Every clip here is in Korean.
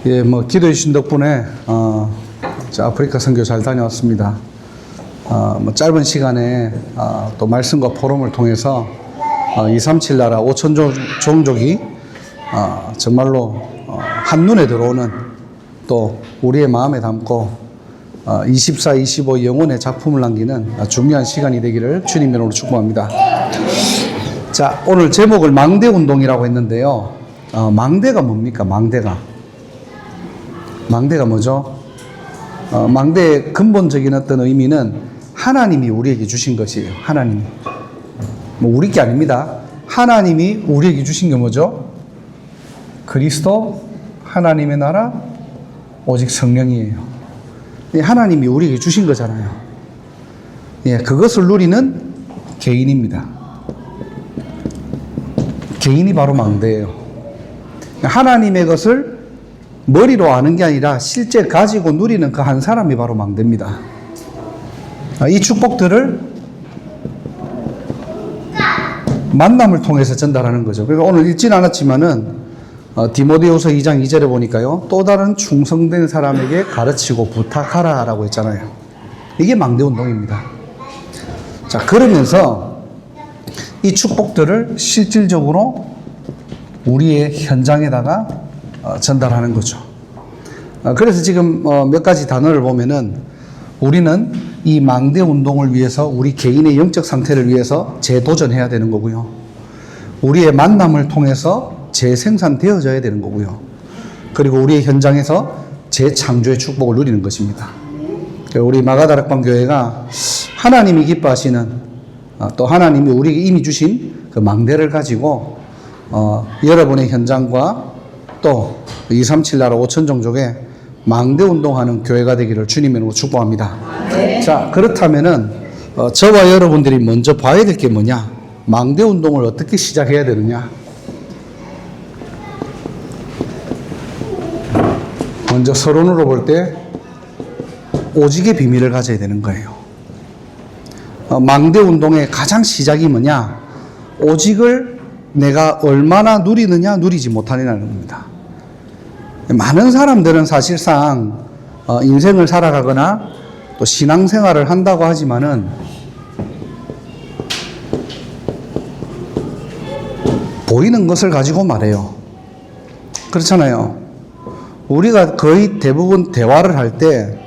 예, 기도해 주신 덕분에, 아프리카 선교 잘 다녀왔습니다. 짧은 시간에, 또 말씀과 포럼을 통해서, 237 나라 5천 종족이, 정말로, 한눈에 들어오는 또 우리의 마음에 담고, 24, 25 영혼의 작품을 남기는 중요한 시간이 되기를 주님 이름으로 축복합니다. 자, 오늘 제목을 망대운동이라고 했는데요. 망대가 뭡니까? 망대가 뭐죠? 망대의 근본적인 어떤 의미는 하나님이 우리에게 주신 것이에요. 하나님이. 우리 게 아닙니다. 하나님이 우리에게 주신 게 뭐죠? 그리스도, 하나님의 나라, 오직 성령이에요. 하나님이 우리에게 주신 거잖아요. 예, 그것을 누리는 개인입니다. 개인이 바로 망대예요. 하나님의 것을 머리로 아는 게 아니라 실제 가지고 누리는 그 한 사람이 바로 망대입니다. 이 축복들을 만남을 통해서 전달하는 거죠. 그러니까 오늘 읽진 않았지만은 디모데후서 2장 2절에 보니까요, 또 다른 충성된 사람에게 가르치고 부탁하라라고 했잖아요. 이게 망대운동입니다. 자, 그러면서 이 축복들을 실질적으로 우리의 현장에다가 전달하는 거죠. 그래서 지금 몇 가지 단어를 보면은 우리는 이 망대 운동을 위해서 우리 개인의 영적 상태를 위해서 재도전해야 되는 거고요. 우리의 만남을 통해서 재생산되어져야 되는 거고요. 그리고 우리의 현장에서 재창조의 축복을 누리는 것입니다. 우리 마가다락방 교회가 하나님이 기뻐하시는 또 하나님이 우리에게 이미 주신 그 망대를 가지고 여러분의 현장과 또 237 나라 5천 종족에 망대 운동하는 교회가 되기를 주님으로 축복합니다. 네. 자, 그렇다면은 저와 여러분들이 먼저 봐야 될 게 뭐냐? 망대 운동을 어떻게 시작해야 되느냐? 먼저 서론으로 볼 때 오직의 비밀을 가져야 되는 거예요. 망대 운동의 가장 시작이 뭐냐? 오직을 내가 얼마나 누리느냐, 누리지 못하느냐는 겁니다. 많은 사람들은 사실상 인생을 살아가거나 또 신앙생활을 한다고 하지만은 보이는 것을 가지고 말해요. 그렇잖아요. 우리가 거의 대부분 대화를 할 때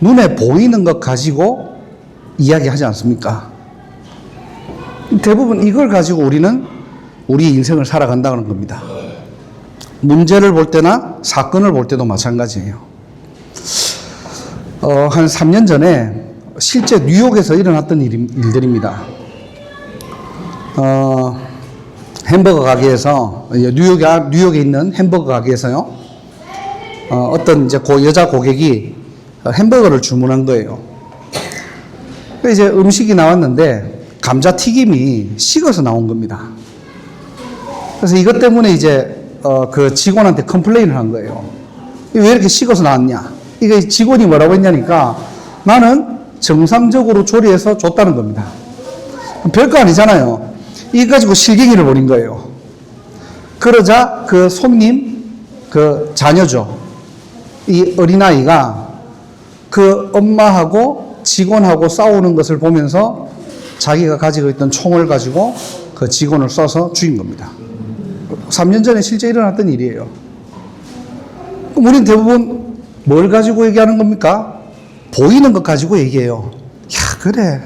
눈에 보이는 것 가지고 이야기하지 않습니까? 대부분 이걸 가지고 우리는 우리 인생을 살아간다는 겁니다. 문제를 볼 때나 사건을 볼 때도 마찬가지예요. 한 3년 전에 실제 뉴욕에서 일어났던 일들입니다. 햄버거 가게에서, 뉴욕에 있는 햄버거 가게에서요, 어떤 이제 여자 고객이 햄버거를 주문한 거예요. 이제 음식이 나왔는데 감자튀김이 식어서 나온 겁니다. 그래서 이것 때문에 이제 그 직원한테 컴플레인을 한 거예요. 왜 이렇게 식어서 나왔냐? 이게 직원이 뭐라고 했냐니까 나는 정상적으로 조리해서 줬다는 겁니다. 별거 아니잖아요. 이거 가지고 실갱이를 벌인 거예요. 그러자 그 손님, 그 자녀죠. 이 어린아이가 그 엄마하고 직원하고 싸우는 것을 보면서 자기가 가지고 있던 총을 가지고 그 직원을 쏴서 죽인 겁니다. 3년 전에 실제 일어났던 일이에요. 그럼 우리는 대부분 뭘 가지고 얘기하는 겁니까? 보이는 것 가지고 얘기해요. 야, 그래.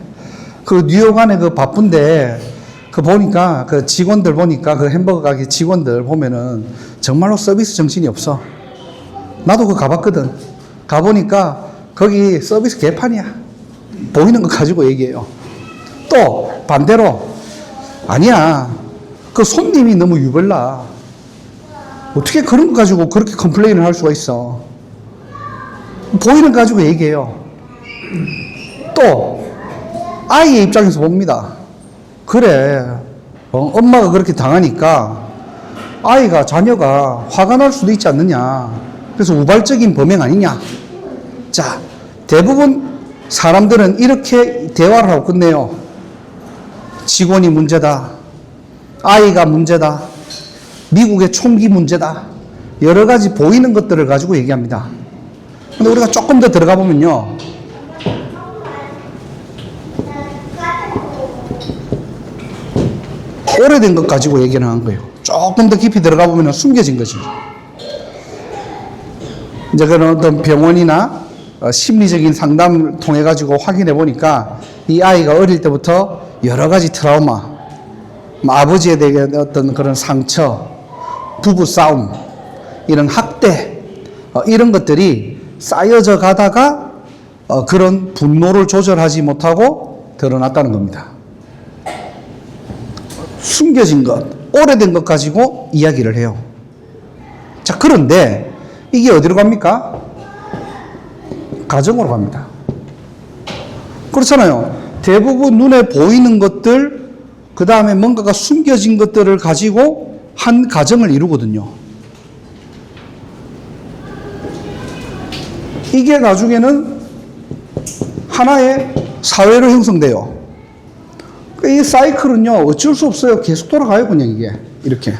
그 뉴욕 안에 그 바쁜데, 그 보니까, 그 직원들 보니까, 그 햄버거 가게 직원들 보면은 정말로 서비스 정신이 없어. 나도 그거 가봤거든. 가보니까 거기 서비스 개판이야. 보이는 것 가지고 얘기해요. 또 반대로, 아니야. 그 손님이 너무 유별나. 어떻게 그런 거 가지고 그렇게 컴플레인을 할 수가 있어. 보이는 거 가지고 얘기해요. 또 아이의 입장에서 봅니다. 그래, 엄마가 그렇게 당하니까 자녀가 화가 날 수도 있지 않느냐. 그래서 우발적인 범행 아니냐. 자, 대부분 사람들은 이렇게 대화를 하고 끝내요. 직원이 문제다. 아이가 문제다. 미국의 총기 문제다. 여러 가지 보이는 것들을 가지고 얘기합니다. 근데 우리가 조금 더 들어가 보면요. 오래된 것 가지고 얘기를 하는 거예요. 조금 더 깊이 들어가 보면 숨겨진 것이죠. 이제 그런 어떤 병원이나 심리적인 상담을 통해 가지고 확인해 보니까 이 아이가 어릴 때부터 여러 가지 트라우마, 아버지에 대한 어떤 그런 상처, 부부 싸움, 이런 학대, 이런 것들이 쌓여져 가다가 그런 분노를 조절하지 못하고 드러났다는 겁니다. 숨겨진 것, 오래된 것 가지고 이야기를 해요. 자, 그런데 이게 어디로 갑니까? 가정으로 갑니다. 그렇잖아요. 대부분 눈에 보이는 것들, 그 다음에 뭔가가 숨겨진 것들을 가지고 한 가정을 이루거든요. 이게 나중에는 하나의 사회로 형성돼요. 이 사이클은요, 어쩔 수 없어요. 계속 돌아가요, 그냥 이게. 이렇게.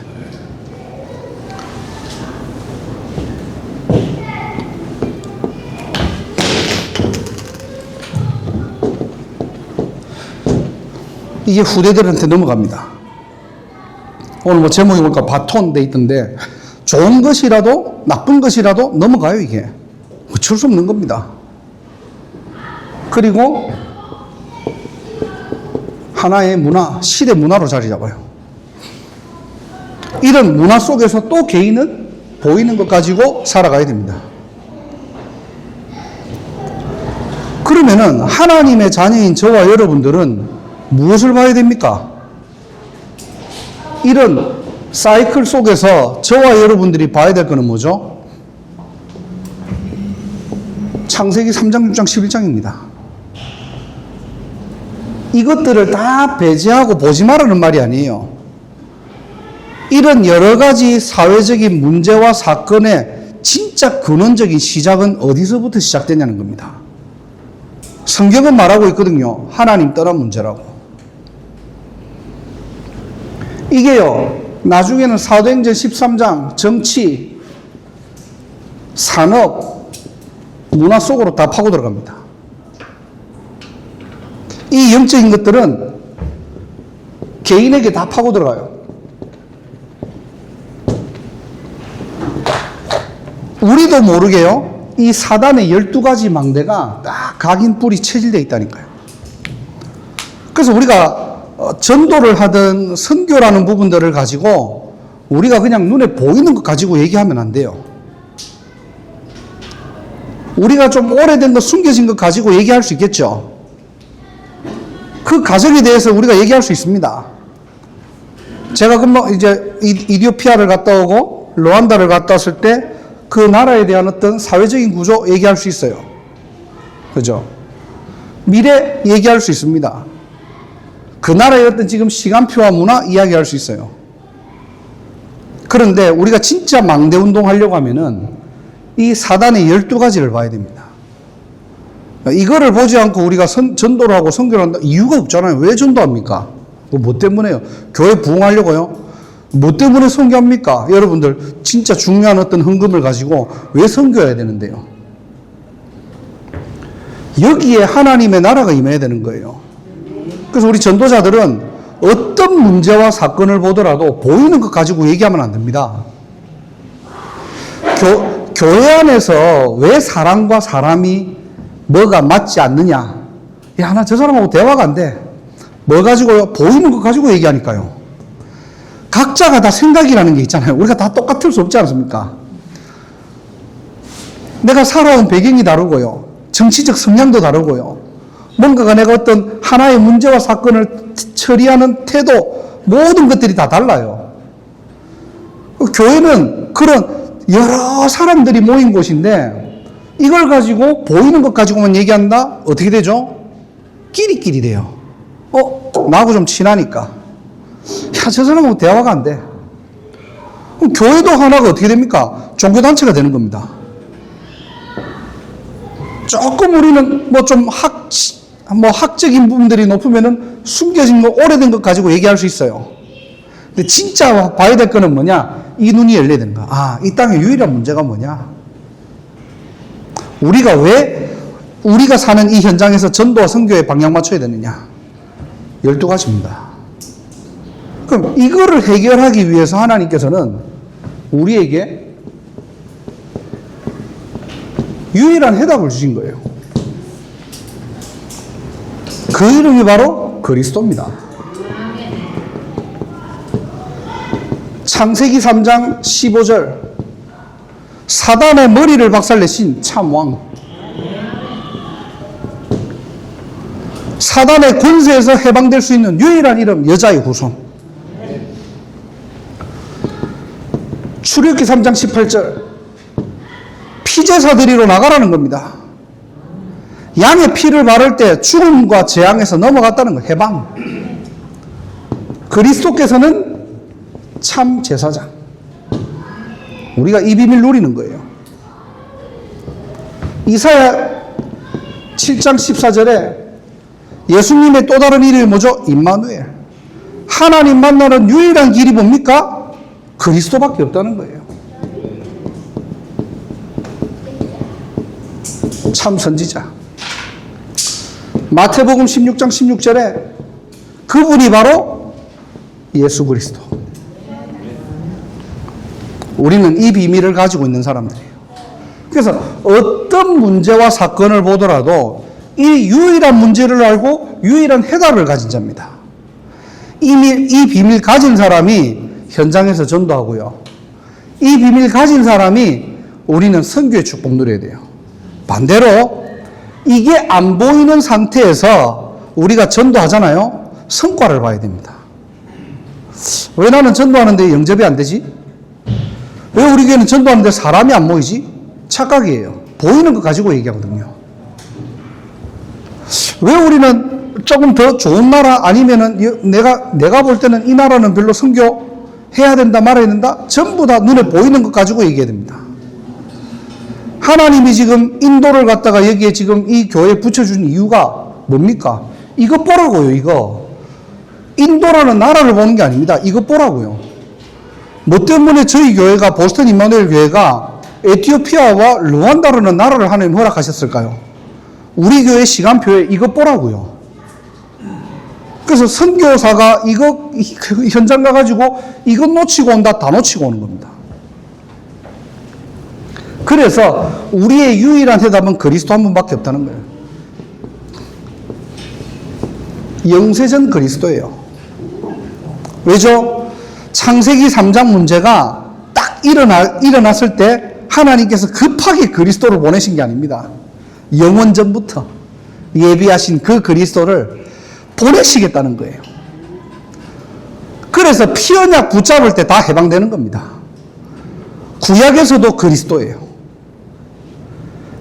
이게 후대들한테 넘어갑니다. 오늘 뭐 제목이 보니까 바톤 돼 있던데, 좋은 것이라도, 나쁜 것이라도 넘어가요, 이게. 어쩔 수 없는 겁니다. 그리고 하나의 문화, 시대 문화로 자리 잡아요. 이런 문화 속에서 또 개인은 보이는 것 가지고 살아가야 됩니다. 그러면은 하나님의 자녀인 저와 여러분들은 무엇을 봐야 됩니까? 이런 사이클 속에서 저와 여러분들이 봐야 될 것은 뭐죠? 창세기 3장, 6장, 11장입니다. 이것들을 다 배제하고 보지 말라는 말이 아니에요. 이런 여러 가지 사회적인 문제와 사건의 진짜 근원적인 시작은 어디서부터 시작되냐는 겁니다. 성경은 말하고 있거든요. 하나님 떠난 문제라고. 이게요, 나중에는 사도행전 13장 정치, 산업, 문화 속으로 다 파고 들어갑니다. 이 영적인 것들은 개인에게 다 파고 들어가요. 우리도 모르게요, 이 사단의 12가지 망대가 딱 각인 뿔이 체질되어 있다니까요. 그래서 우리가 전도를 하든 선교라는 부분들을 가지고 우리가 그냥 눈에 보이는 것 가지고 얘기하면 안 돼요. 우리가 좀 오래된 것, 숨겨진 것 가지고 얘기할 수 있겠죠. 그 가정에 대해서 우리가 얘기할 수 있습니다. 제가 금방 이제 이디오피아를 갔다 오고 루안다를 갔다 왔을 때 그 나라에 대한 어떤 사회적인 구조 얘기할 수 있어요. 그죠? 미래 얘기할 수 있습니다. 그 나라의 어떤 지금 시간표와 문화 이야기할 수 있어요. 그런데 우리가 진짜 망대 운동하려고 하면은 이 사단의 12가지를 봐야 됩니다. 이거를 보지 않고 우리가 전도를 하고 선교를 한다 이유가 없잖아요. 왜 전도합니까? 뭐 때문에요? 교회 부흥하려고요? 뭐 때문에 선교합니까? 여러분들 진짜 중요한 어떤 헌금을 가지고 왜 선교해야 되는데요? 여기에 하나님의 나라가 임해야 되는 거예요. 그래서 우리 전도자들은 어떤 문제와 사건을 보더라도 보이는 것 가지고 얘기하면 안 됩니다. 교회 안에서 왜 사람과 사람이 뭐가 맞지 않느냐? 야, 나 저 사람하고 대화가 안 돼. 뭐 가지고요? 보이는 것 가지고 얘기하니까요. 각자가 다 생각이라는 게 있잖아요. 우리가 다 똑같을 수 없지 않습니까? 내가 살아온 배경이 다르고요. 정치적 성향도 다르고요. 뭔가가 내가 어떤 하나의 문제와 사건을 처리하는 태도, 모든 것들이 다 달라요. 교회는 그런 여러 사람들이 모인 곳인데 이걸 가지고 보이는 것 가지고만 얘기한다? 어떻게 되죠? 끼리끼리 돼요. 나하고 좀 친하니까. 야, 저 사람하고 대화가 안 돼. 그럼 교회도 하나가 어떻게 됩니까? 종교단체가 되는 겁니다. 조금 우리는 뭐 좀 학적인 부분들이 높으면은 숨겨진 거, 오래된 것 가지고 얘기할 수 있어요. 근데 진짜 봐야 될 거는 뭐냐? 이 눈이 열려야 되는 거야. 아, 이 땅의 유일한 문제가 뭐냐? 우리가 사는 이 현장에서 전도와 선교에 방향 맞춰야 되느냐? 12가지입니다. 그럼 이거를 해결하기 위해서 하나님께서는 우리에게 유일한 해답을 주신 거예요. 그 이름이 바로 그리스도입니다. 창세기 3장 15절 사단의 머리를 박살내신 참왕, 사단의 권세에서 해방될 수 있는 유일한 이름, 여자의 후손. 출애굽기 3장 18절 피제사들이로 나가라는 겁니다. 양의 피를 바를 때 죽음과 재앙에서 넘어갔다는 거, 해방. 그리스도께서는 참 제사장. 우리가 이 비밀 누리는 거예요. 이사야 7장 14절에 예수님의 또 다른 이름이 뭐죠? 임마누엘. 하나님 만나는 유일한 길이 뭡니까? 그리스도밖에 없다는 거예요. 참 선지자. 마태복음 16장 16절에 그분이 바로 예수 그리스도. 우리는 이 비밀을 가지고 있는 사람들이에요. 그래서 어떤 문제와 사건을 보더라도 이 유일한 문제를 알고 유일한 해답을 가진 자입니다. 이 비밀 가진 사람이 현장에서 전도하고요. 이 비밀 가진 사람이 우리는 선교의 축복 누려야 돼요. 반대로 이게 안 보이는 상태에서 우리가 전도하잖아요. 성과를 봐야 됩니다. 왜 나는 전도하는데 영접이 안 되지? 왜 우리 교회는 전도하는데 사람이 안 모이지? 착각이에요. 보이는 거 가지고 얘기하거든요. 왜 우리는 조금 더 좋은 나라 아니면은 내가 볼 때는 이 나라는 별로 선교해야 된다 말아야 된다? 전부 다 눈에 보이는 것 가지고 얘기해야 됩니다. 하나님이 지금 인도를 갖다가 여기에 지금 이 교회에 붙여준 이유가 뭡니까? 이것 보라고요, 이거. 인도라는 나라를 보는 게 아닙니다. 이것 보라고요. 뭐 때문에 저희 교회가, 보스턴 임마누엘 교회가 에티오피아와 르완다라는 나라를 하나님 허락하셨을까요? 우리 교회 시간표에 이것 보라고요. 그래서 선교사가 이거 현장 가가지고 이것 놓치고 온다, 다 놓치고 오는 겁니다. 그래서 우리의 유일한 해답은 그리스도 한 분밖에 없다는 거예요. 영세전 그리스도예요. 왜죠? 창세기 3장 문제가 딱 일어났을 때 하나님께서 급하게 그리스도를 보내신 게 아닙니다. 영원전부터 예비하신 그 그리스도를 보내시겠다는 거예요. 그래서 피언약 붙잡을 때 다 해방되는 겁니다. 구약에서도 그리스도예요.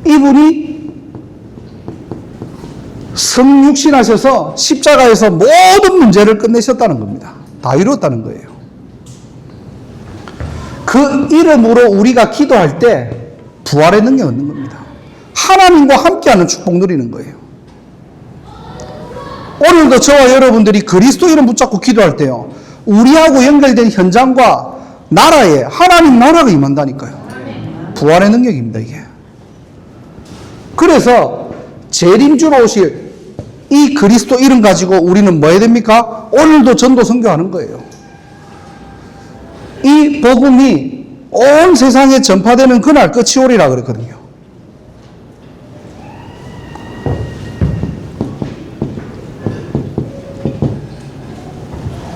이분이 성육신하셔서 십자가에서 모든 문제를 끝내셨다는 겁니다. 다 이루었다는 거예요. 그 이름으로 우리가 기도할 때 부활의 능력이 얻는 겁니다. 하나님과 함께하는 축복 누리는 거예요. 오늘도 저와 여러분들이 그리스도 이름 붙잡고 기도할 때요, 우리하고 연결된 현장과 나라에 하나님 나라가 임한다니까요. 부활의 능력입니다, 이게. 그래서 재림주로 오실 이 그리스도 이름 가지고 우리는 뭐 해야 됩니까? 오늘도 전도 선교하는 거예요. 이 복음이 온 세상에 전파되는 그날 끝이 오리라 그랬거든요.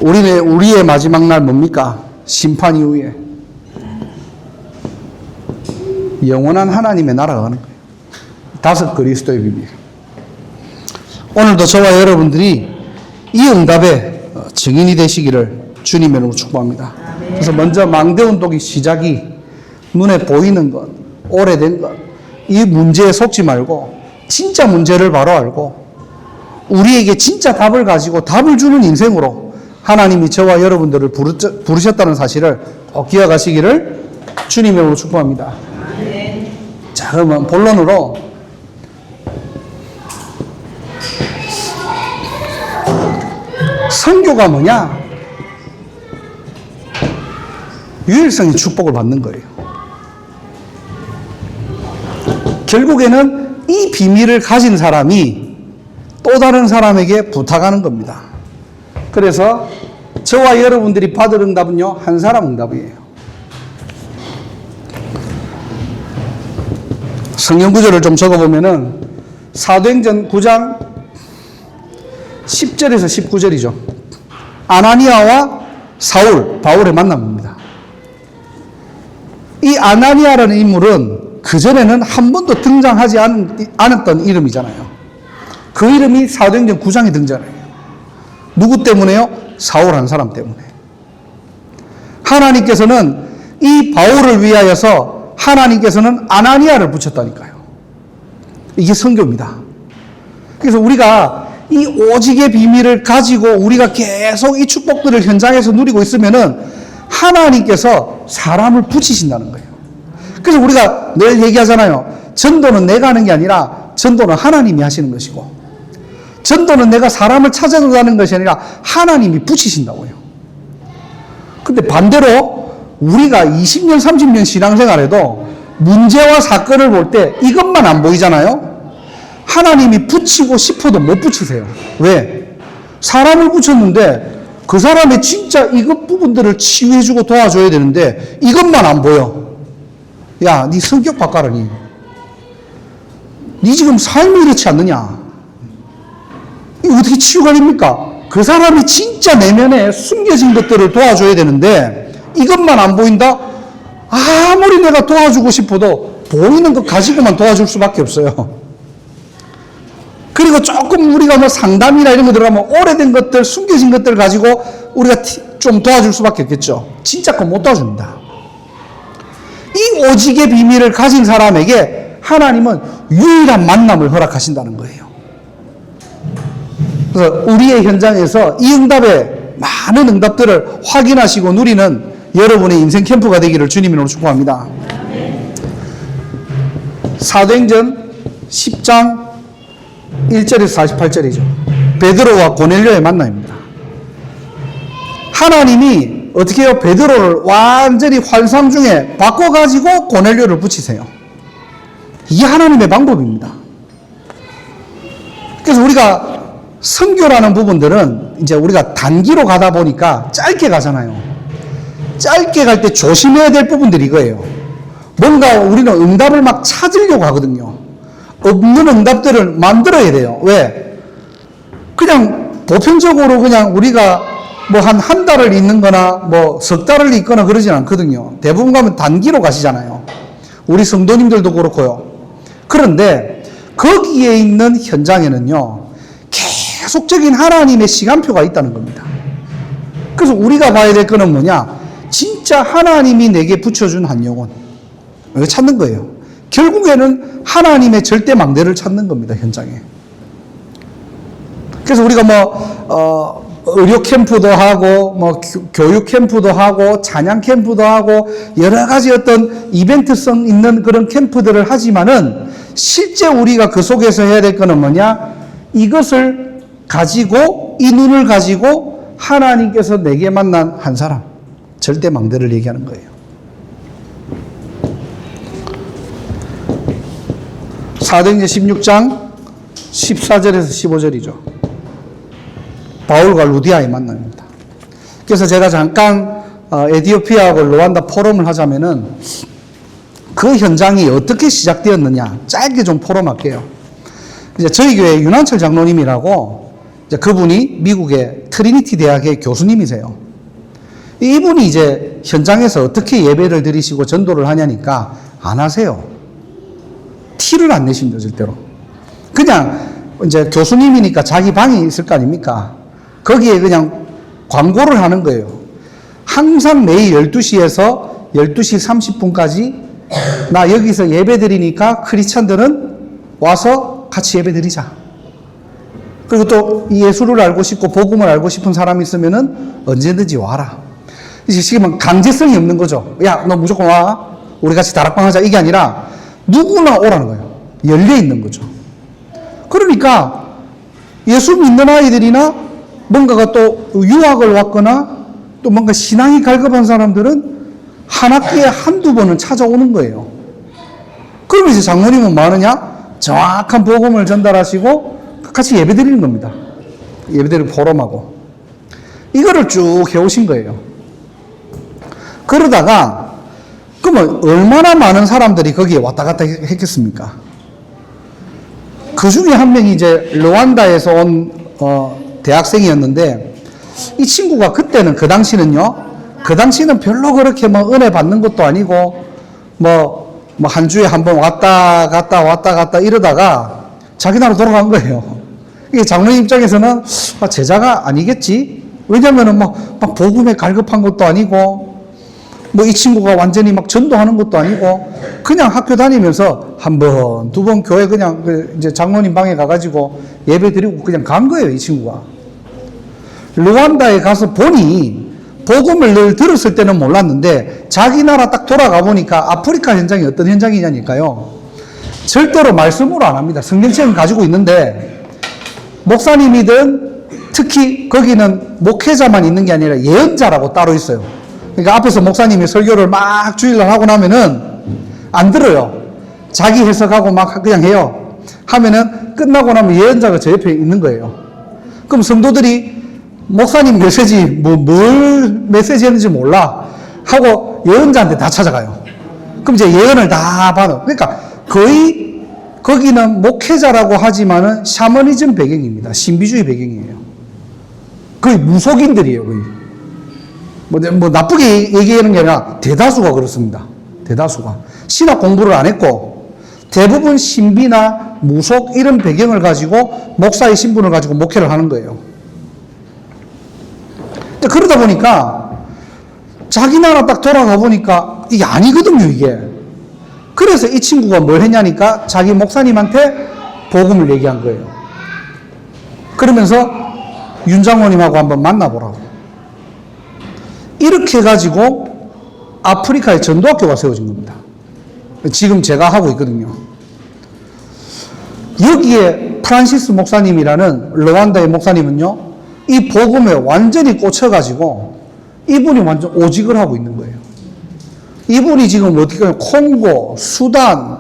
우리의 마지막 날 뭡니까? 심판 이후에 영원한 하나님의 나라가 가는 거예요. 5 그리스도의 비밀. 오늘도 저와 여러분들이 이 응답의 증인이 되시기를 주님의 이름으로 축복합니다. 그래서 먼저 망대운동의 시작이 눈에 보이는 것, 오래된 것, 이 문제에 속지 말고 진짜 문제를 바로 알고 우리에게 진짜 답을 가지고 답을 주는 인생으로 하나님이 저와 여러분들을 부르셨다는 사실을 꼭 기억하시기를 주님의 이름으로 축복합니다. 자, 그러면 본론으로 선교가 뭐냐? 유일성의 축복을 받는 거예요. 결국에는 이 비밀을 가진 사람이 또 다른 사람에게 부탁하는 겁니다. 그래서 저와 여러분들이 받을 응답은요, 한 사람 응답이에요. 성경 구절을 좀 적어보면은 사도행전 9장 10절에서 19절이죠. 아나니아와 사울, 바울의 만남입니다. 이 아나니아라는 인물은 그전에는 한 번도 등장하지 않았던 이름이잖아요. 그 이름이 사도행전 9장에 등장해요. 누구 때문에요? 사울 한 사람 때문에. 하나님께서는 이 바울을 위하여서 하나님께서는 아나니아를 붙였다니까요. 이게 선교입니다. 그래서 우리가 이 오직의 비밀을 가지고 우리가 계속 이 축복들을 현장에서 누리고 있으면은 하나님께서 사람을 붙이신다는 거예요. 그래서 우리가 늘 얘기하잖아요. 전도는 내가 하는 게 아니라 전도는 하나님이 하시는 것이고, 전도는 내가 사람을 찾아가는 것이 아니라 하나님이 붙이신다고요. 근데 반대로 우리가 20년, 30년 신앙생활에도 문제와 사건을 볼 때 이것만 안 보이잖아요. 하나님이 붙이고 싶어도 못 붙이세요. 왜? 사람을 붙였는데 그 사람의 진짜 이것 부분들을 치유해주고 도와줘야 되는데 이것만 안 보여. 야, 네 성격 바꿔라니. 네 지금 삶이 이렇지 않느냐. 이거 어떻게 치유가 됩니까? 그 사람이 진짜 내면에 숨겨진 것들을 도와줘야 되는데 이것만 안 보인다? 아무리 내가 도와주고 싶어도 보이는 것 가지고만 도와줄 수밖에 없어요. 그리고 조금 우리가 뭐 상담이나 이런 거 들어가면 오래된 것들, 숨겨진 것들 가지고 우리가 좀 도와줄 수밖에 없겠죠. 진짜 그거 못 도와줍니다. 이 오직의 비밀을 가진 사람에게 하나님은 유일한 만남을 허락하신다는 거예요. 그래서 우리의 현장에서 이 응답의 많은 응답들을 확인하시고 누리는 여러분의 인생 캠프가 되기를 주님으로 축복합니다. 사도행전 10장 1절에서 48절이죠. 베드로와 고넬료의 만남입니다. 하나님이 어떻게 해요? 베드로를 완전히 환상 중에 바꿔가지고 고넬료를 붙이세요. 이게 하나님의 방법입니다. 그래서 우리가 선교라는 부분들은 이제 우리가 단기로 가다 보니까 짧게 가잖아요. 짧게 갈 때 조심해야 될 부분들이 이거예요. 뭔가 우리는 응답을 막 찾으려고 하거든요. 없는 응답들을 만들어야 돼요. 왜? 그냥 보편적으로 그냥 우리가 뭐 한 달을 있는 거나 뭐 석 달을 있거나 그러진 않거든요. 대부분 가면 단기로 가시잖아요. 우리 성도님들도 그렇고요. 그런데 거기에 있는 현장에는요, 계속적인 하나님의 시간표가 있다는 겁니다. 그래서 우리가 봐야 될 거는 뭐냐? 진짜 하나님이 내게 붙여준 한 영혼. 이거 찾는 거예요. 결국에는 하나님의 절대 망대를 찾는 겁니다, 현장에. 그래서 우리가 의료 캠프도 하고, 교육 캠프도 하고, 찬양 캠프도 하고, 여러 가지 어떤 이벤트성 있는 그런 캠프들을 하지만은, 실제 우리가 그 속에서 해야 될 거는 뭐냐? 이것을 가지고, 이 눈을 가지고, 하나님께서 내게 만난 한 사람, 절대 망대를 얘기하는 거예요. 사도행전 16장 14절에서 15절이죠. 바울과 루디아의 만남입니다. 그래서 제가 잠깐 에티오피아하고 루안다 포럼을 하자면은 그 현장이 어떻게 시작되었느냐 짧게 좀 포럼할게요. 이제 저희 교회 윤한철 장로님이라고 이제 그분이 미국의 트리니티 대학의 교수님이세요. 이분이 이제 현장에서 어떻게 예배를 드리시고 전도를 하냐니까 안 하세요. 티를 안 내십니다, 절대로. 그냥 이제 교수님이니까 자기 방이 있을 거 아닙니까? 거기에 그냥 광고를 하는 거예요. 항상 매일 12시에서 12시 30분까지 나 여기서 예배 드리니까 크리스찬들은 와서 같이 예배 드리자. 그리고 또 예수를 알고 싶고 복음을 알고 싶은 사람이 있으면은 언제든지 와라. 이제 지금 강제성이 없는 거죠. 야, 너 무조건 와. 우리 같이 다락방 하자. 이게 아니라 누구나 오라는 거예요. 열려 있는 거죠. 그러니까 예수 믿는 아이들이나 뭔가가 또 유학을 왔거나 또 뭔가 신앙이 갈급한 사람들은 한 학기에 한두 번은 찾아오는 거예요. 그러면 이제 장로님은 뭐 하느냐? 정확한 복음을 전달하시고 같이 예배 드리는 겁니다. 예배 드리고 포럼하고. 이거를 쭉 해오신 거예요. 그러다가, 그러면 얼마나 많은 사람들이 거기에 왔다 갔다 했겠습니까? 그 중에 한 명이 이제 르완다에서 온 대학생이었는데, 이 친구가 그때는, 그 당시는 별로 그렇게 뭐 은혜 받는 것도 아니고, 뭐 한 주에 한 번 왔다 갔다 이러다가 자기 나라로 돌아간 거예요. 이게 장로님 입장에서는 제자가 아니겠지? 왜냐면은 막 복음에 갈급한 것도 아니고, 뭐 이 친구가 완전히 막 전도하는 것도 아니고, 그냥 학교 다니면서 한 번, 두 번 교회 그냥 이제 장로님 방에 가가지고 예배 드리고 그냥 간 거예요, 이 친구가. 르완다에 가서 보니, 복음을 늘 들었을 때는 몰랐는데, 자기 나라 딱 돌아가 보니까 아프리카 현장이 어떤 현장이냐니까요. 절대로 말씀으로 안 합니다. 성경책은 가지고 있는데, 목사님이든 특히 거기는 목회자만 있는 게 아니라 예언자라고 따로 있어요. 그러니까 앞에서 목사님이 설교를 막 주일날 하고 나면은 안 들어요. 자기 해석하고 막 그냥 해요. 하면은 끝나고 나면 예언자가 저 옆에 있는 거예요. 그럼 성도들이 목사님 메시지 뭘 메시지 했는지 몰라 하고 예언자한테 다 찾아가요. 그럼 이제 예언을 다 받아. 그러니까 거의 거기는 목회자라고 하지만은 샤머니즘 배경입니다. 신비주의 배경이에요. 거의 무속인들이에요. 거의 뭐 나쁘게 얘기하는 게 아니라 대다수가 그렇습니다. 대다수가 신학 공부를 안 했고 대부분 신비나 무속 이런 배경을 가지고 목사의 신분을 가지고 목회를 하는 거예요. 그러다 보니까 자기 나라 딱 돌아가 보니까 이게 아니거든요, 이게. 그래서 이 친구가 뭘 했냐니까 자기 목사님한테 복음을 얘기한 거예요. 그러면서 윤 장로님하고 한번 만나보라고. 이렇게 해가지고 아프리카에 전도학교가 세워진 겁니다. 지금 제가 하고 있거든요. 여기에 프란시스 목사님이라는 르완다의 목사님은요, 이 복음에 완전히 꽂혀가지고 이분이 완전 오직을 하고 있는 거예요. 이분이 지금 어떻게 보면 콩고, 수단,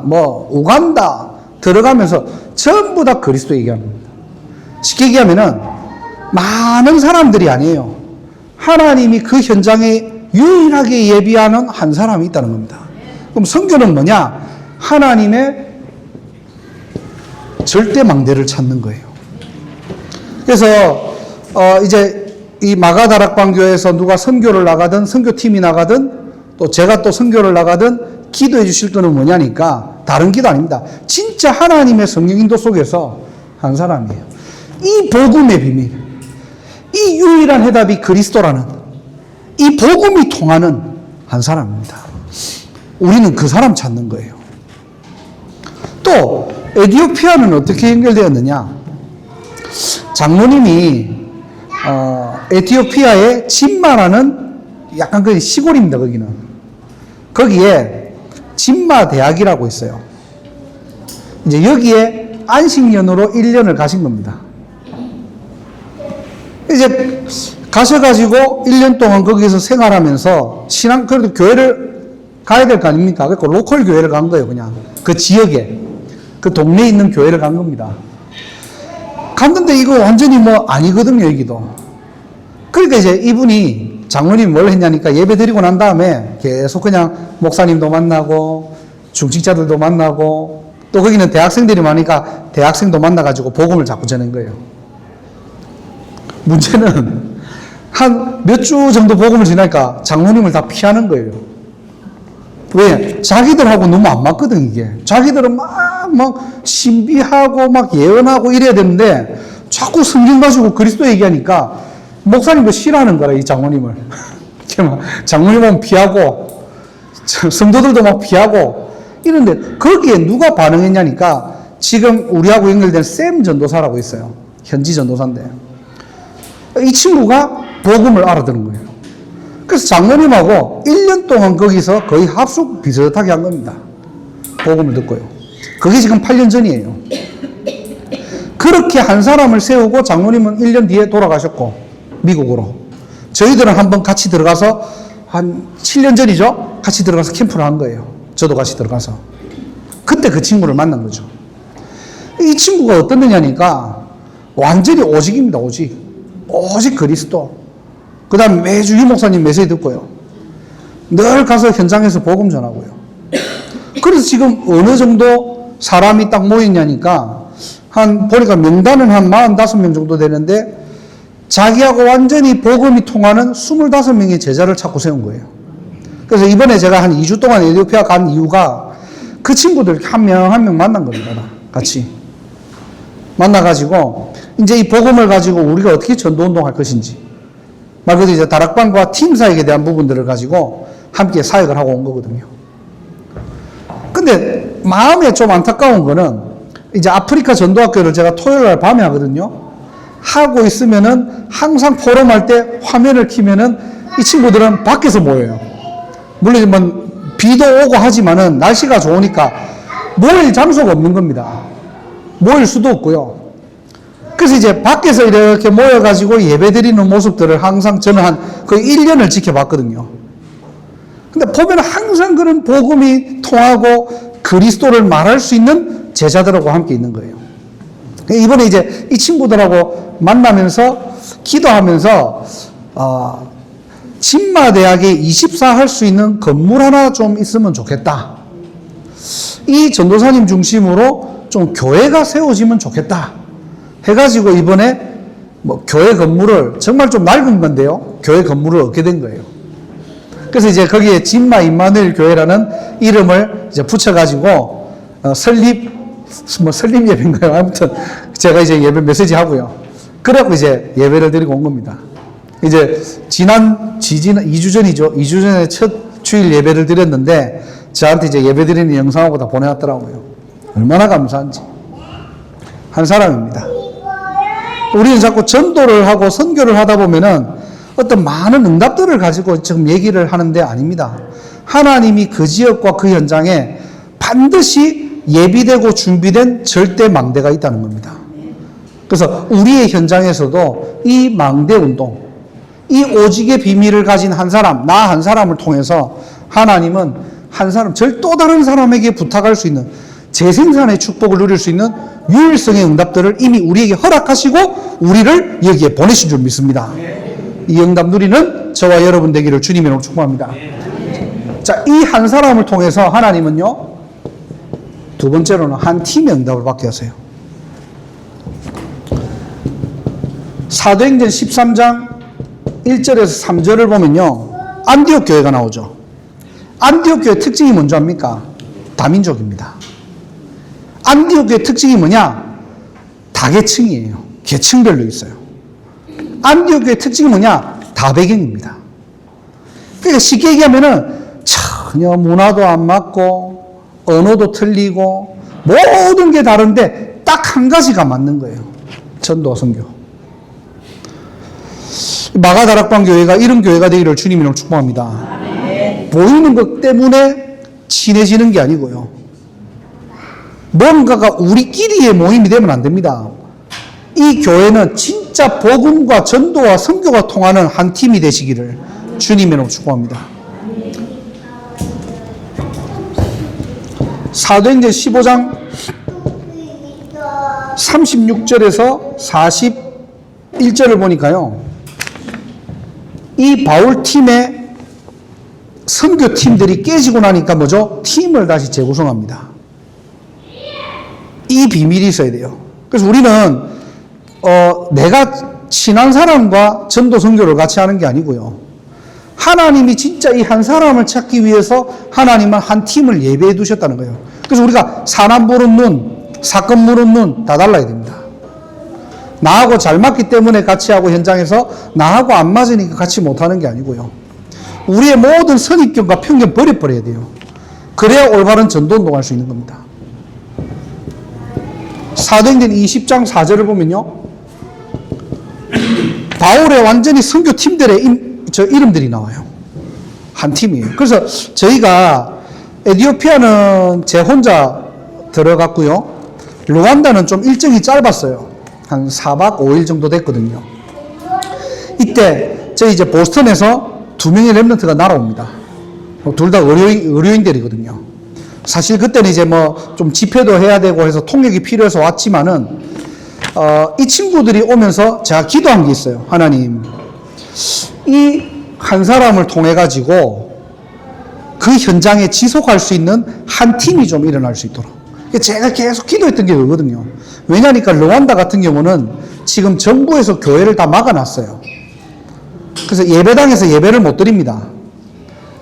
우간다 들어가면서 전부 다 그리스도 얘기하는 겁니다. 쉽게 얘기하면은 많은 사람들이 아니에요. 하나님이 그 현장에 유일하게 예비하는 한 사람이 있다는 겁니다. 그럼 선교는 뭐냐? 하나님의 절대 망대를 찾는 거예요. 그래서 이제 이 마가다락방교에서 누가 선교를 나가든 선교팀이 나가든 또 제가 또 선교를 나가든 기도해 주실 거는 뭐냐니까 다른 기도 아닙니다. 진짜 하나님의 성령인도 속에서 한 사람이에요. 이 복음의 비밀, 이 유일한 해답이 그리스도라는 이 복음이 통하는 한 사람입니다. 우리는 그 사람 찾는 거예요. 또 에티오피아는 어떻게 연결되었느냐? 장로님이 에티오피아의 진마라는 약간 그 시골입니다. 거기에 진마 대학이라고 있어요. 이제 여기에 안식년으로 1년을 가신 겁니다. 이제 가셔가지고 1년 동안 거기서 생활하면서 그래도 교회를 가야 될 거 아닙니까? 그러니까 로컬 교회를 간 거예요, 그냥. 그 지역에. 그 동네에 있는 교회를 간 겁니다. 갔는데 이거 완전히 아니거든요, 여기도. 그러니까 이제 이분이 장로님이 뭘 했냐니까 예배 드리고 난 다음에 계속 그냥 목사님도 만나고 중직자들도 만나고 또 거기는 대학생들이 많으니까 대학생도 만나가지고 복음을 자꾸 전한 거예요. 문제는 한 몇 주 정도 복음을 지나니까 장로님을 다 피하는 거예요. 왜? 자기들하고 너무 안 맞거든, 이게. 자기들은 막 신비하고 막 예언하고 이래야 되는데 자꾸 성경 가지고 그리스도 얘기하니까 목사님도 싫어하는 거라, 이 장로님을. 장로님은 피하고 성도들도 막 피하고 이런데 거기에 누가 반응했냐니까 지금 우리하고 연결된 샘 전도사라고 있어요. 현지 전도사인데 이 친구가 복음을 알아듣는 거예요. 그래서 장로님하고 1년 동안 거기서 거의 합숙 비슷하게 한 겁니다. 복음을 듣고요. 그게 지금 8년 전이에요. 그렇게 한 사람을 세우고 장로님은 1년 뒤에 돌아가셨고 미국으로. 저희들은 한번 같이 들어가서 한 7년 전이죠. 같이 들어가서 캠프를 한 거예요. 저도 같이 들어가서. 그때 그 친구를 만난 거죠. 이 친구가 어떤 애냐니까 완전히 오직입니다. 오직 그리스도. 그 다음에 매주 유목사님 메시지 듣고요. 늘 가서 현장에서 복음 전하고요. 그래서 지금 어느 정도 사람이 딱 모였냐니까 보니까 명단은 한 45명 정도 되는데 자기하고 완전히 복음이 통하는 25명의 제자를 찾고 세운 거예요. 그래서 이번에 제가 한 2주 동안 에티오피아 간 이유가 그 친구들 한 명 한 명 만난 겁니다. 같이. 만나가지고 이제 이 복음을 가지고 우리가 어떻게 전도운동 할 것인지 말 그대로 이제 다락방과 팀 사역에 대한 부분들을 가지고 함께 사역을 하고 온 거거든요. 근데 마음에 좀 안타까운 거는 이제 아프리카 전도학교를 제가 토요일 날 밤에 하거든요. 하고 있으면은 항상 포럼할 때 화면을 켜면은 이 친구들은 밖에서 모여요. 물론 뭐 비도 오고 하지만은 날씨가 좋으니까 모일 장소가 없는 겁니다. 모일 수도 없고요. 그래서 이제 밖에서 이렇게 모여가지고 예배 드리는 모습들을 항상 저는 한 거의 1년을 지켜봤거든요. 근데 보면 항상 그런 복음이 통하고 그리스도를 말할 수 있는 제자들하고 함께 있는 거예요. 이번에 이제 이 친구들하고 만나면서 기도하면서 진마대학에 24 할 수 있는 건물 하나 좀 있으면 좋겠다. 이 전도사님 중심으로 좀 교회가 세워지면 좋겠다. 해가지고 이번에 뭐 교회 건물을 정말 좀 낡은 건데요. 교회 건물을 얻게 된 거예요. 그래서 이제 거기에 진마 임마누엘 교회라는 이름을 이제 붙여가지고 설립 예배인가요? 아무튼 제가 이제 예배 메시지 하고요. 그래갖고 이제 예배를 드리고 온 겁니다. 이제 지난 2주 전이죠. 2주 전에 첫 주일 예배를 드렸는데 저한테 이제 예배 드리는 영상하고 다 보내왔더라고요. 얼마나 감사한지. 한 사람입니다. 우리는 자꾸 전도를 하고 선교를 하다 보면은 어떤 많은 응답들을 가지고 지금 얘기를 하는데 아닙니다. 하나님이 그 지역과 그 현장에 반드시 예비되고 준비된 절대 망대가 있다는 겁니다. 그래서 우리의 현장에서도 이 망대 운동, 이 오직의 비밀을 가진 한 사람, 나 한 사람을 통해서 하나님은 한 사람, 또 다른 사람에게 부탁할 수 있는 재생산의 축복을 누릴 수 있는 유일성의 응답들을 이미 우리에게 허락하시고 우리를 여기에 보내신 줄 믿습니다. 이 응답 누리는 저와 여러분 되기를 주님의 이름으로 축복합니다. 자, 이 한 사람을 통해서 하나님은요, 두 번째로는 한 팀의 응답을 받게 하세요. 사도행전 13장 1절에서 3절을 보면요, 안디옥 교회가 나오죠. 안디옥 교회 특징이 뭔지 압니까? 다민족입니다. 안디옥 교회 특징이 뭐냐? 다계층이에요. 계층별로 있어요. 안디옥 교회 특징이 뭐냐? 다배경입니다. 그러니까 쉽게 얘기하면은 전혀 문화도 안 맞고 언어도 틀리고 모든 게 다른데 딱 한 가지가 맞는 거예요. 전도 선교. 마가다락방 교회가 이런 교회가 되기를 주님이랑 축복합니다. 보이는 것 때문에 친해지는 게 아니고요. 뭔가가 우리끼리의 모임이 되면 안 됩니다. 이 교회는 진짜 복음과 전도와 선교가 통하는 한 팀이 되시기를 주님으로 축복합니다. 사도행전 15장 36절에서 41절을 보니까요, 이 바울 팀의 선교팀들이 깨지고 나니까 뭐죠? 팀을 다시 재구성합니다. 이 비밀이 있어야 돼요. 그래서 우리는 내가 친한 사람과 전도 선교를 같이 하는 게 아니고요. 하나님이 진짜 이 한 사람을 찾기 위해서 하나님은 한 팀을 예배해 두셨다는 거예요. 그래서 우리가 사람 보는 눈, 사건 보는 눈 다 달라야 됩니다. 나하고 잘 맞기 때문에 같이 하고 현장에서 나하고 안 맞으니까 같이 못하는 게 아니고요. 우리의 모든 선입견과 편견 버려야 돼요. 그래야 올바른 전도운동 할 수 있는 겁니다. 사도행전 20장 4절을 보면요, 바울의 완전히 선교팀들의 이름들이 나와요. 한 팀이에요. 그래서 저희가 에티오피아는 제 혼자 들어갔고요. 루안다는 좀 일정이 짧았어요. 한 4박 5일 정도 됐거든요. 이때 저희 이제 보스턴에서 2명의 렘넌트가 날아옵니다. 둘 다 의료인들이거든요. 사실 그때는 이제 뭐 좀 집회도 해야 되고 해서 통역이 필요해서 왔지만은, 이 친구들이 오면서 제가 기도한 게 있어요. 하나님, 이 한 사람을 통해 가지고 그 현장에 지속할 수 있는 한 팀이 좀 일어날 수 있도록. 제가 계속 기도했던 게 그거거든요. 왜냐니까 르완다 같은 경우는 지금 정부에서 교회를 다 막아놨어요. 그래서 예배당에서 예배를 못 드립니다.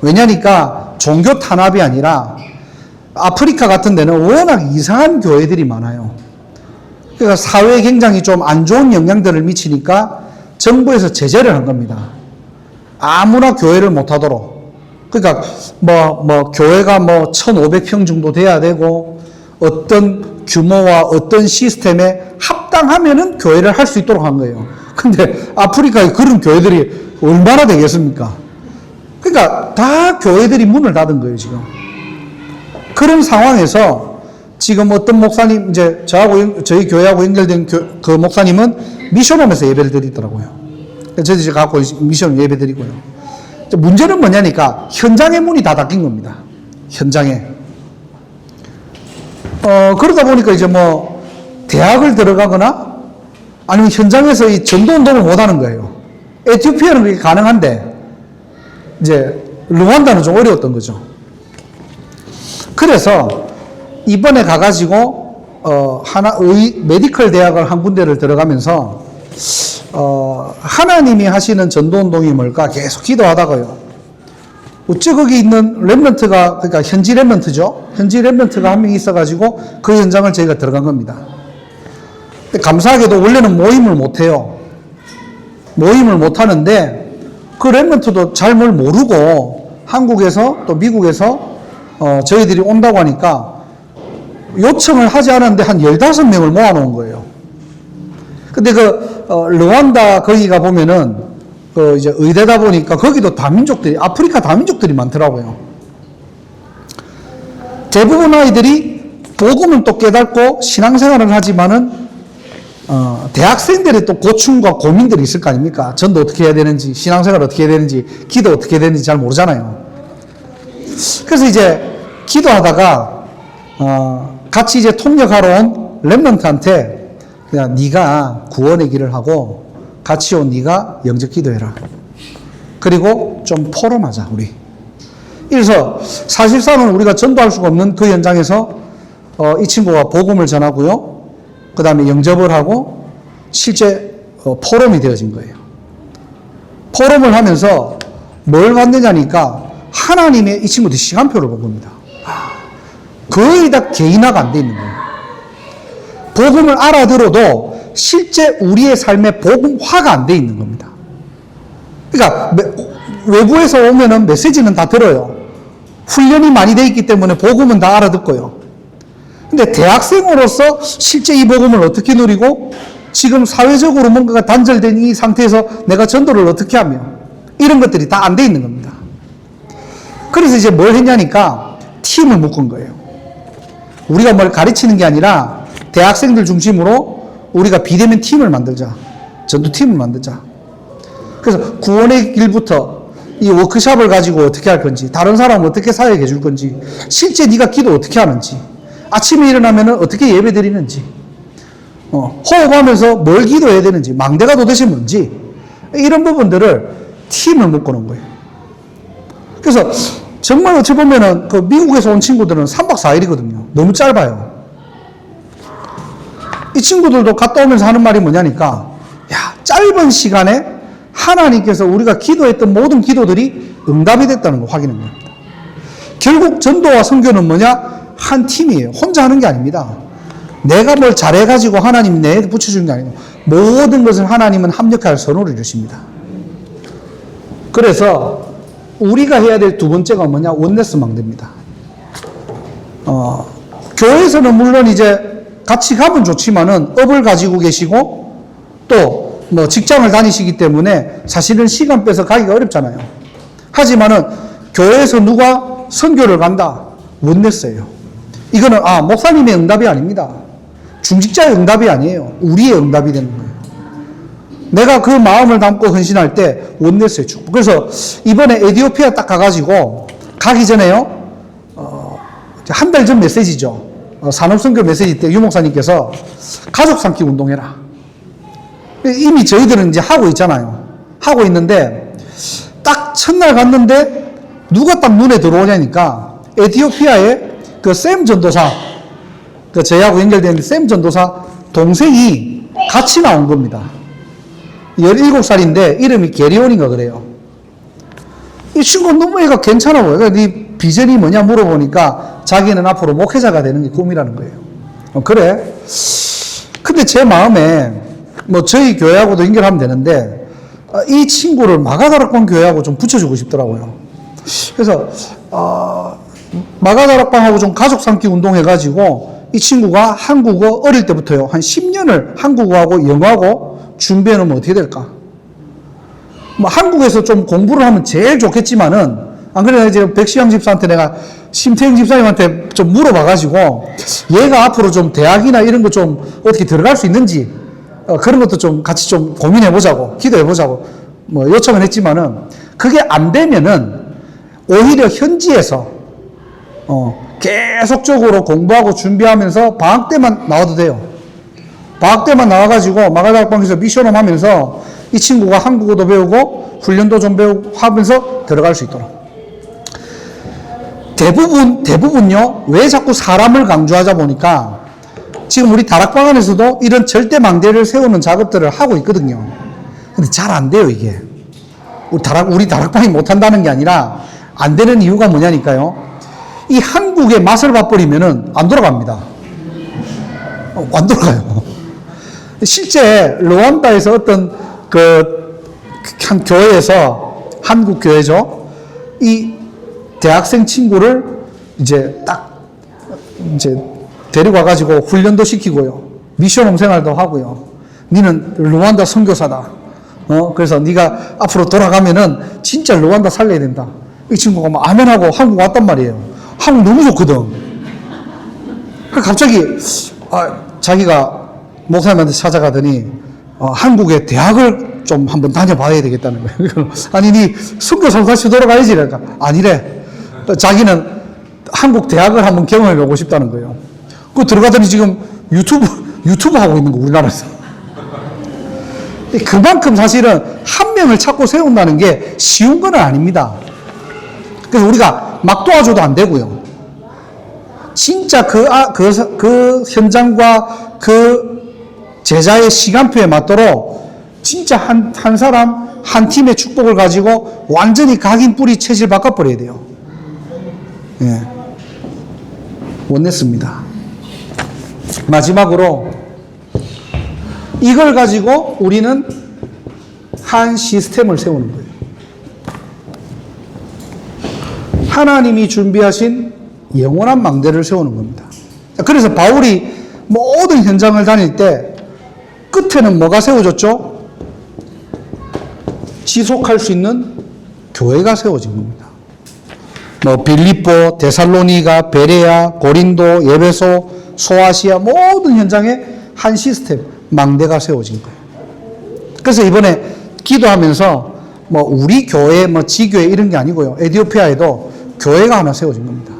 왜냐니까 종교 탄압이 아니라 아프리카 같은 데는 워낙 이상한 교회들이 많아요. 그러니까 사회에 굉장히 좀 안 좋은 영향들을 미치니까 정부에서 제재를 한 겁니다. 아무나 교회를 못 하도록. 그러니까 교회가 1,500평 정도 돼야 되고 어떤 규모와 어떤 시스템에 합당하면은 교회를 할 수 있도록 한 거예요. 근데 아프리카에 그런 교회들이 얼마나 되겠습니까? 그러니까 다 교회들이 문을 닫은 거예요, 지금. 그런 상황에서 지금 어떤 목사님, 이제 저희 교회하고 연결된 그 목사님은 미션홈에서 예배를 드리더라고요. 저희도 이제 갖고 미션 예배 드리고요. 문제는 뭐냐니까 현장의 문이 다 닫힌 겁니다. 현장에. 그러다 보니까 이제 대학을 들어가거나 아니면 현장에서 이 전도운동을 못 하는 거예요. 에티오피아는 그게 가능한데, 이제, 르완다는 좀 어려웠던 거죠. 그래서, 이번에 가가지고, 메디컬 대학을 한 군데를 들어가면서, 하나님이 하시는 전도운동이 뭘까 계속 기도하다가요. 어째 거기 있는 렘넌트가, 그러니까 현지 렘넌트죠. 현지 렘넌트가 한 명 있어가지고 그 현장을 저희가 들어간 겁니다. 근데 감사하게도 원래는 모임을 못해요. 모임을 못하는데 그 렘넌트도 잘 뭘 모르고 한국에서 또 미국에서 저희들이 온다고 하니까 요청을 하지 않았는데 한 15명을 모아놓은 거예요. 근데 르완다 거기가 보면은 이제 의대다 보니까 거기도 다민족들이, 아프리카 다민족들이 많더라고요. 대부분 아이들이 복음을 또 깨닫고 신앙생활을 하지만은, 대학생들의 또 고충과 고민들이 있을 거 아닙니까? 전도 어떻게 해야 되는지, 신앙생활 어떻게 해야 되는지, 기도 어떻게 해야 되는지 잘 모르잖아요. 그래서 이제 기도하다가, 같이 이제 통역하러 온 렘넌트한테 그냥 네가 구원의 길을 하고 같이 온 네가 영접 기도해라. 그리고 좀 포럼하자, 우리. 그래서 사실상은 우리가 전도할 수가 없는 그 현장에서 이 친구가 복음을 전하고요. 그 다음에 영접을 하고 실제 포럼이 되어진 거예요. 포럼을 하면서 뭘 받느냐니까 하나님의 이 친구들 시간표를 본 겁니다. 거의 다 개인화가 안 돼 있는 거예요. 복음을 알아들어도 실제 우리의 삶에 복음화가 안 돼 있는 겁니다. 그러니까 외부에서 오면은 메시지는 다 들어요. 훈련이 많이 돼 있기 때문에 복음은 다 알아듣고요. 근데 대학생으로서 실제 이 복음을 어떻게 누리고 지금 사회적으로 뭔가가 단절된 이 상태에서 내가 전도를 어떻게 하며 이런 것들이 다 안 돼 있는 겁니다. 그래서 이제 뭘 했냐니까 팀을 묶은 거예요. 우리가 뭘 가르치는 게 아니라 대학생들 중심으로 우리가 비대면 팀을 만들자. 전도팀을 만들자. 그래서 구원의 길부터 이 워크숍을 가지고 어떻게 할 건지, 다른 사람을 어떻게 사역해 줄 건지, 실제 네가 기도 어떻게 하는지, 아침에 일어나면 어떻게 예배 드리는지, 호흡하면서 뭘 기도해야 되는지, 망대가 도대체 뭔지, 이런 부분들을 팀을 묶어놓은 거예요. 그래서 정말 어찌 보면은 그 미국에서 온 친구들은 3박 4일이거든요. 너무 짧아요. 이 친구들도 갔다 오면서 하는 말이 뭐냐니까, 짧은 시간에 하나님께서 우리가 기도했던 모든 기도들이 응답이 됐다는 걸 확인한 겁니다. 결국 전도와 선교는 뭐냐? 한 팀이에요. 혼자 하는 게 아닙니다. 내가 뭘 잘해가지고 하나님이 내게 붙여주는 게 아니고 모든 것을 하나님은 합력할 선호를 주십니다. 그래서 우리가 해야 될 두 번째가 뭐냐? 원네스 망대입니다. 교회에서는 물론 이제 같이 가면 좋지만은 업을 가지고 계시고 또 뭐 직장을 다니시기 때문에 사실은 시간 빼서 가기가 어렵잖아요. 하지만은 교회에서 누가 선교를 간다. 원네스예요. 이거는 목사님의 응답이 아닙니다. 중직자의 응답이 아니에요. 우리의 응답이 되는 거예요. 내가 그 마음을 담고 헌신할 때 원네스의 축복. 그래서 이번에 에티오피아 딱 가가지고 가기 전에요, 한 달 전 메시지죠. 산업선교 메시지 때 유목사님께서 가족 삼기 운동해라. 이미 저희들은 이제 하고 있잖아요. 하고 있는데, 딱 첫날 갔는데, 누가 딱 눈에 들어오냐니까, 에티오피아의 그 샘 전도사, 그 저희하고 연결되는 샘 전도사 동생이 같이 나온 겁니다. 17살인데, 이름이 게리온인가 그래요. 이 친구 너무 애가 괜찮아 보여요. 그러니까 네 비전이 뭐냐 물어보니까 자기는 앞으로 목회자가 되는 게 꿈이라는 거예요. 그래? 근데 제 마음에 뭐 저희 교회하고도 연결하면 되는데 이 친구를 마가다락방 교회하고 좀 붙여주고 싶더라고요. 그래서 마가다락방하고 좀 가족 삼기 운동해가지고 이 친구가 한국어 어릴 때부터요 한 10년을 한국어하고 영어하고 준비해 놓으면 어떻게 될까? 뭐 한국에서 좀 공부를 하면 제일 좋겠지만은 안 그래 이제 백시영 집사한테 내가 심태영 집사님한테 좀 물어봐가지고 얘가 앞으로 좀 대학이나 이런 거 좀 어떻게 들어갈 수 있는지 그런 것도 좀 같이 좀 고민해보자고 기도해보자고 뭐 요청을 했지만은 그게 안 되면은 오히려 현지에서 계속적으로 공부하고 준비하면서 방학 때만 나와도 돼요. 방학 때만 나와가지고 마가다락방에서 미션홈 하면서 이 친구가 한국어도 배우고 훈련도 좀 배우고 하면서 들어갈 수 있도록. 대부분요, 왜 자꾸 사람을 강조하자 보니까 지금 우리 다락방 안에서도 이런 절대 망대를 세우는 작업들을 하고 있거든요. 근데 잘 안 돼요, 이게. 우리 다락방이 못한다는 게 아니라 안 되는 이유가 뭐냐니까요. 이 한국의 맛을 봐버리면은 안 돌아갑니다. 안 돌아가요. 실제 르완다에서 어떤 한 교회에서, 한국 교회죠. 이 대학생 친구를 이제 데리고 와가지고 훈련도 시키고요. 미션홈 생활도 하고요. 니는 르완다 선교사다. 그래서 네가 앞으로 돌아가면은 진짜 르완다 살려야 된다. 이 친구가 막 아멘하고 한국 왔단 말이에요. 한국 너무 좋거든. 갑자기, 자기가 목사님한테 찾아가더니, 한국의 대학을 좀 한번 다녀봐야 되겠다는 거예요. 아니, 니 선교사로 다시 돌아가야지. 그러니까, 아니래. 자기는 한국 대학을 한번 경험해보고 싶다는 거예요. 그 들어가더니 지금 유튜브 하고 있는 거, 우리나라에서. 그만큼 사실은 한 명을 찾고 세운다는 게 쉬운 건 아닙니다. 그래서 우리가 막 도와줘도 안 되고요. 진짜 그 현장과 그 제자의 시간표에 맞도록 진짜 한 사람, 한 팀의 축복을 가지고 완전히 각인 뿌리 체질 바꿔버려야 돼요. 예. 원냈습니다. 마지막으로 이걸 가지고 우리는 한 시스템을 세우는 거예요. 하나님이 준비하신 영원한 망대를 세우는 겁니다. 그래서 바울이 모든 현장을 다닐 때 끝에는 뭐가 세워졌죠? 지속할 수 있는 교회가 세워진 겁니다. 빌립보, 데살로니가, 베레아, 고린도, 예베소, 소아시아 모든 현장에 한 시스템, 망대가 세워진 거예요. 그래서 이번에 기도하면서 우리 교회, 지교회 이런 게 아니고요. 에티오피아에도 교회가 하나 세워진 겁니다.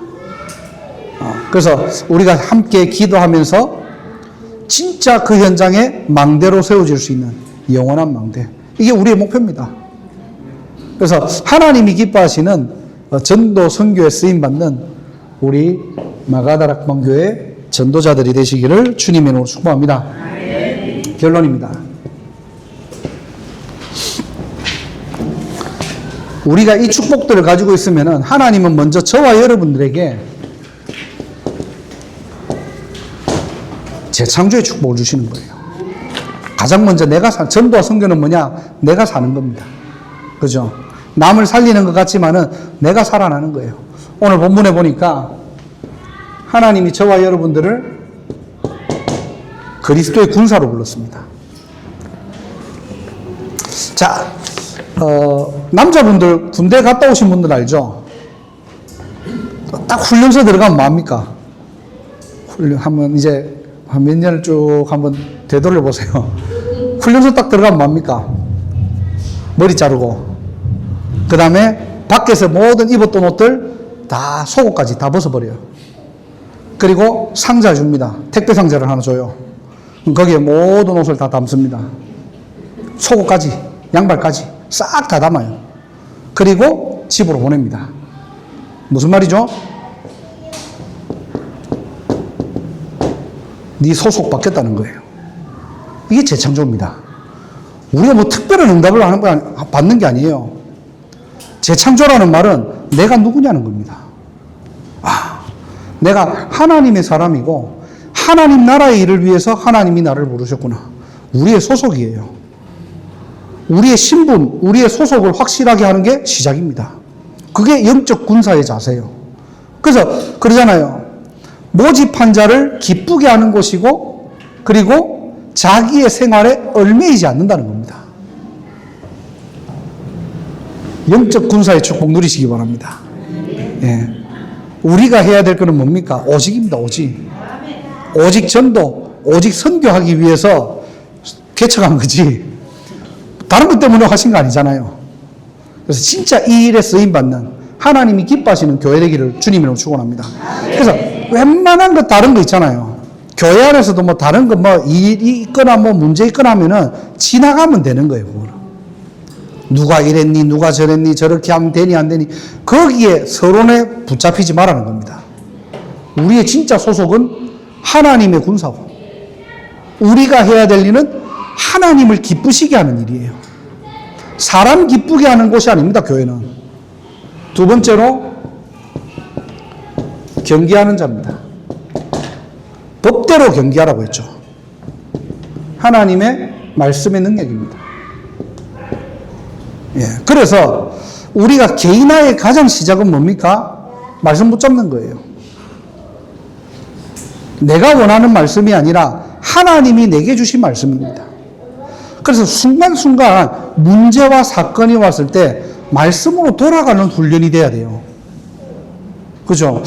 그래서 우리가 함께 기도하면서 진짜 그 현장에 망대로 세워질 수 있는 영원한 망대. 이게 우리의 목표입니다. 그래서 하나님이 기뻐하시는 전도 선교에 쓰임받는 우리 마가다락방 교회 전도자들이 되시기를 주님의 이름으로 축복합니다. 결론입니다. 우리가 이 축복들을 가지고 있으면 하나님은 먼저 저와 여러분들에게 재창조의 축복을 주시는 거예요. 가장 먼저 전도와 선교는 뭐냐? 내가 사는 겁니다. 그죠? 남을 살리는 것 같지만은 내가 살아나는 거예요. 오늘 본문에 보니까 하나님이 저와 여러분들을 그리스도의 군사로 불렀습니다. 자, 남자분들 군대 갔다 오신 분들 알죠? 딱 훈련소 들어가면 뭐합니까? 한번 이제 한 몇 년을 쭉 한번 되돌려 보세요. 훈련소 딱 들어가면 뭐합니까? 머리 자르고, 그 다음에 밖에서 모든 입었던 옷들 다 속옷까지 다 벗어버려요. 그리고 상자 줍니다. 택배 상자를 하나 줘요. 거기에 모든 옷을 다 담습니다. 속옷까지, 양발까지 싹 다 담아요. 그리고 집으로 보냅니다. 무슨 말이죠? 네 소속 바뀌었다는 거예요. 이게 재창조입니다. 우리가 뭐 특별한 응답을 받는 게 아니에요. 재창조라는 말은 내가 누구냐는 겁니다. 내가 하나님의 사람이고 하나님 나라의 일을 위해서 하나님이 나를 부르셨구나. 우리의 소속이에요. 우리의 신분, 우리의 소속을 확실하게 하는 게 시작입니다. 그게 영적 군사의 자세예요. 그래서 그러잖아요. 모집한 자를 기쁘게 하는 것이고 그리고 자기의 생활에 얽매이지 않는다는 겁니다. 영적 군사의 축복 누리시기 바랍니다. 예. 우리가 해야 될 것은 뭡니까? 오직입니다. 오직. 오직 전도, 오직 선교하기 위해서 개척한 거지. 다른 것 때문에 하신 거 아니잖아요. 그래서 진짜 이 일에 쓰임받는 하나님이 기뻐하시는 교회 되기를 주님으로 축원합니다. 그래서 웬만한 거 다른 거 있잖아요. 교회 안에서도 뭐 다른 거 뭐 일이 있거나 뭐 문제 있거나 하면은 지나가면 되는 거예요. 그거는. 누가 이랬니, 누가 저랬니, 저렇게 하면 되니 안 되니 거기에 서론에 붙잡히지 말라는 겁니다. 우리의 진짜 소속은 하나님의 군사고 우리가 해야 될 일은 하나님을 기쁘시게 하는 일이에요. 사람 기쁘게 하는 곳이 아닙니다. 교회는. 두 번째로 경계하는 자입니다. 법대로 경계하라고 했죠. 하나님의 말씀의 능력입니다. 예, 그래서 우리가 개인화의 가장 시작은 뭡니까? 말씀 붙잡는 거예요. 내가 원하는 말씀이 아니라 하나님이 내게 주신 말씀입니다. 그래서 순간순간 문제와 사건이 왔을 때 말씀으로 돌아가는 훈련이 돼야 돼요. 그죠?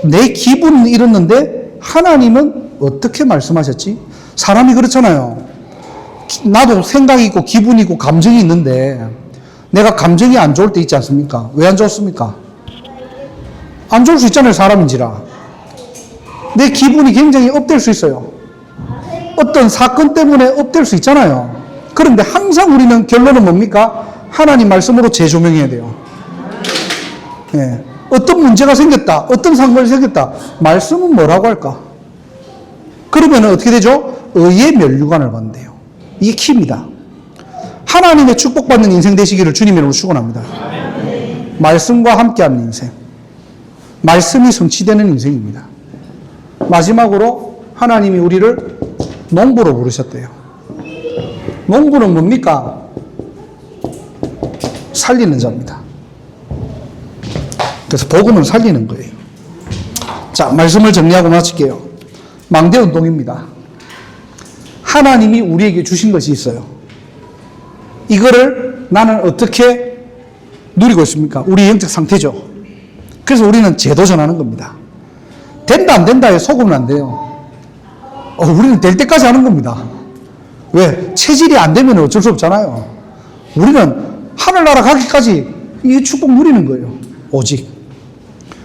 내 기분은 이렇는데 하나님은 어떻게 말씀하셨지? 사람이 그렇잖아요. 나도 생각이 있고 기분이 있고 감정이 있는데 내가 감정이 안 좋을 때 있지 않습니까? 왜 안 좋습니까? 안 좋을 수 있잖아요. 사람인지라. 내 기분이 굉장히 업될 수 있어요. 어떤 사건 때문에 업될 수 있잖아요. 그런데 항상 우리는 결론은 뭡니까? 하나님 말씀으로 재조명해야 돼요. 예. 어떤 문제가 생겼다. 어떤 상관이 생겼다. 말씀은 뭐라고 할까? 그러면 어떻게 되죠? 의의 면류관을 받는데요. 이게 키입니다. 하나님의 축복받는 인생 되시기를 주님으로 축원합니다. 말씀과 함께하는 인생. 말씀이 성취되는 인생입니다. 마지막으로 하나님이 우리를 농부로 부르셨대요. 농부는 뭡니까? 살리는 자입니다. 그래서 복음은 살리는 거예요. 자, 말씀을 정리하고 마칠게요. 망대운동입니다. 하나님이 우리에게 주신 것이 있어요. 이거를 나는 어떻게 누리고 있습니까? 우리 영적 상태죠. 그래서 우리는 재도전하는 겁니다. 된다 안 된다에 속으면 안 돼요. 우리는 될 때까지 하는 겁니다. 왜? 체질이 안 되면 어쩔 수 없잖아요. 우리는 하늘나라 가기까지 이 축복 누리는 거예요. 오직.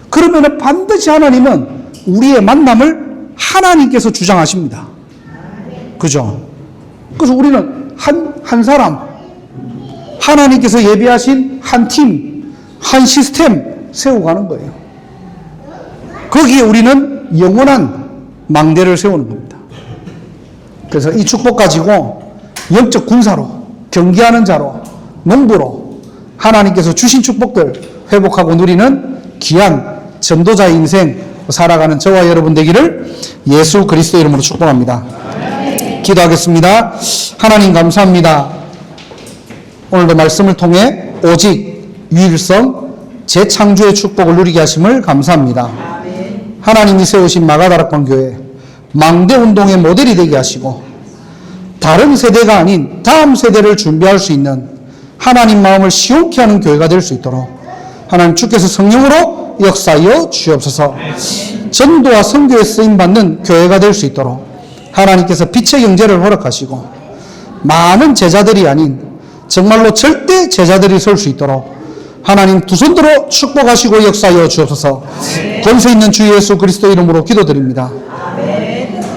그러면 반드시 하나님은 우리의 만남을 하나님께서 주장하십니다. 그죠? 그래서 우리는 한 사람, 하나님께서 예비하신 한 팀, 한 시스템 세우고 가는 거예요. 거기에 우리는 영원한 망대를 세우는 겁니다. 그래서 이 축복 가지고 영적 군사로, 경계하는 자로, 농부로 하나님께서 주신 축복들 회복하고 누리는 귀한 전도자의 인생 살아가는 저와 여러분 되기를 예수 그리스도 이름으로 축복합니다. 기도하겠습니다. 하나님 감사합니다. 오늘도 말씀을 통해 오직 유일성 재창조의 축복을 누리게 하심을 감사합니다. 하나님이 세우신 마가다락방 교회 망대운동의 모델이 되게 하시고 다른 세대가 아닌 다음 세대를 준비할 수 있는 하나님 마음을 시원케 하는 교회가 될 수 있도록 하나님 주께서 성령으로 역사하여 주옵소서. 전도와 선교에 쓰임받는 교회가 될 수 있도록 하나님께서 빛의 경제를 허락하시고 많은 제자들이 아닌 정말로 절대 제자들이 설 수 있도록 하나님 두 손들어 축복하시고 역사하여 주옵소서. 권세 있는 주 예수 그리스도 이름으로 기도드립니다. 아멘.